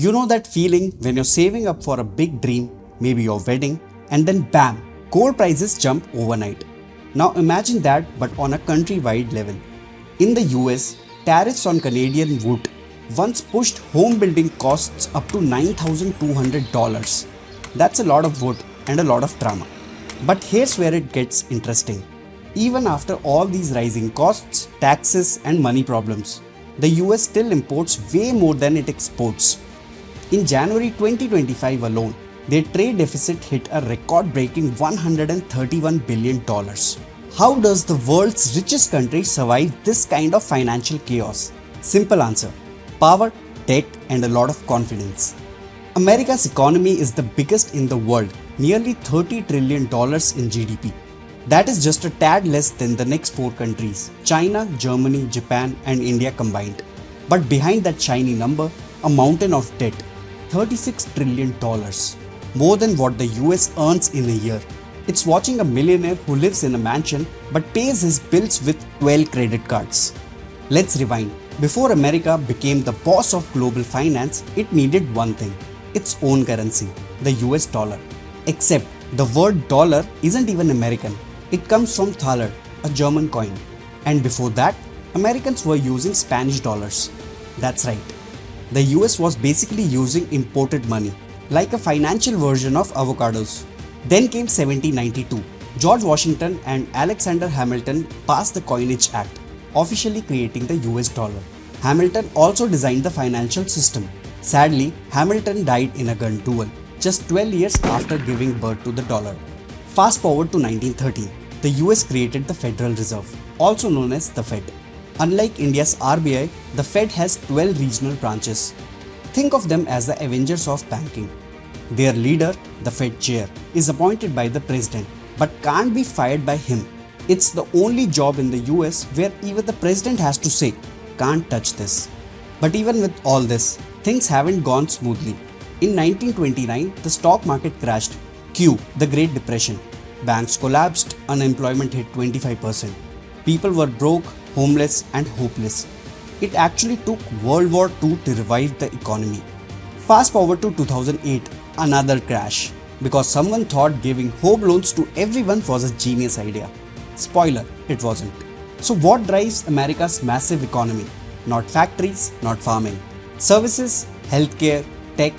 You know that feeling when you're saving up for a big dream, maybe your wedding, and then bam, gold prices jump overnight. Now imagine that but on a countrywide level. In the US, tariffs on Canadian wood once pushed home building costs up to $9,200. That's a lot of wood and a lot of drama. But here's where it gets interesting. Even after all these rising costs, taxes, and money problems, the US still imports way more than it exports. In January 2025 alone, their trade deficit hit a record-breaking $131 billion. How does the world's richest country survive this kind of financial chaos? Simple answer: power, debt, and a lot of confidence. America's economy is the biggest in the world, nearly $30 trillion in GDP. That is just a tad less than the next four countries: China, Germany, Japan, and India combined. But behind that shiny number, a mountain of debt: $36 trillion. More than what the US earns in a year. It's watching a millionaire who lives in a mansion but pays his bills with 12 credit cards. Let's rewind. Before America became the boss of global finance, it needed one thing: its own currency, the US dollar. Except the word dollar isn't even American. It comes from thaler, a German coin. And before that, Americans were using Spanish dollars. That's right. The US was basically using imported money, like a financial version of avocados. Then came 1792. George Washington and Alexander Hamilton passed the Coinage Act, officially creating the US dollar. Hamilton also designed the financial system. Sadly, Hamilton died in a gun duel, just 12 years after giving birth to the dollar. Fast forward to 1913. The US created the Federal Reserve, also known as the Fed. Unlike India's RBI, the Fed has 12 regional branches. Think of them as the Avengers of banking. Their leader, the Fed chair, is appointed by the president but can't be fired by him. It's the only job in the US where even the president has to say, "Can't touch this." But even with all this, things haven't gone smoothly. In 1929, the stock market crashed. Cue the Great Depression. Banks collapsed, unemployment hit 25%. People were broke, homeless, and hopeless. It actually took World War II to revive the economy. Fast forward to 2008, another crash, because someone thought giving home loans to everyone was a genius idea. Spoiler, it wasn't. So what drives America's massive economy? Not factories, not farming. Services, healthcare, tech,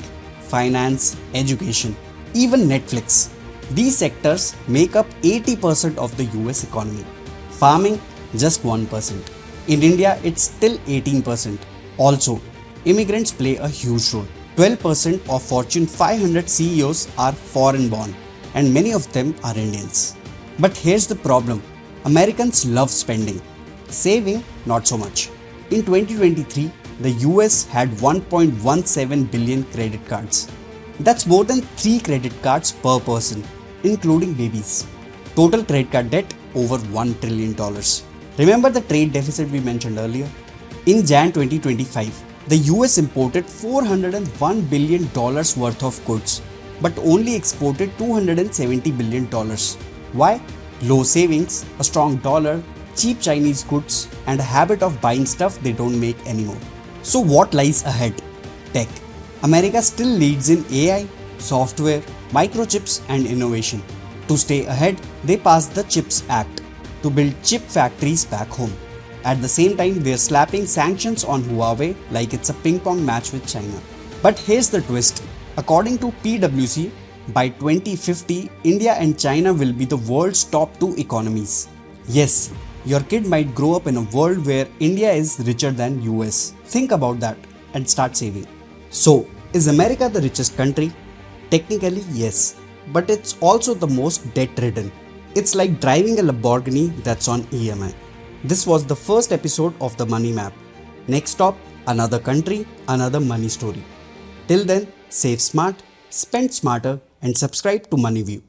finance, education, even Netflix. These sectors make up 80% of the US economy. Farming, just 1%. In India, it's still 18%. Also, immigrants play a huge role. 12% of Fortune 500 CEOs are foreign born, and many of them are Indians. But here's the problem: Americans love spending. Saving, not so much. In 2023, the US had 1.17 billion credit cards. That's more than 3 credit cards per person, including babies. Total credit card debt over $1 trillion. Remember the trade deficit we mentioned earlier? In Jan 2025, the US imported $401 billion worth of goods, but only exported $270 billion. Why? Low savings, a strong dollar, cheap Chinese goods, and a habit of buying stuff they don't make anymore. So what lies ahead? Tech. America still leads in AI, software, microchips, and innovation. To stay ahead, they passed the CHIPS Act to build chip factories back home. At the same time, they're slapping sanctions on Huawei like it's a ping-pong match with China. But here's the twist. According to PwC, by 2050, India and China will be the world's top 2 economies. Yes, your kid might grow up in a world where India is richer than US. Think about that and start saving. So, is America the richest country? Technically, yes. But it's also the most debt-ridden. It's like driving a Lamborghini that's on EMI. This was the first episode of the Money Map. Next stop, another country, another money story. Till then, save smart, spend smarter, and subscribe to Moneyview.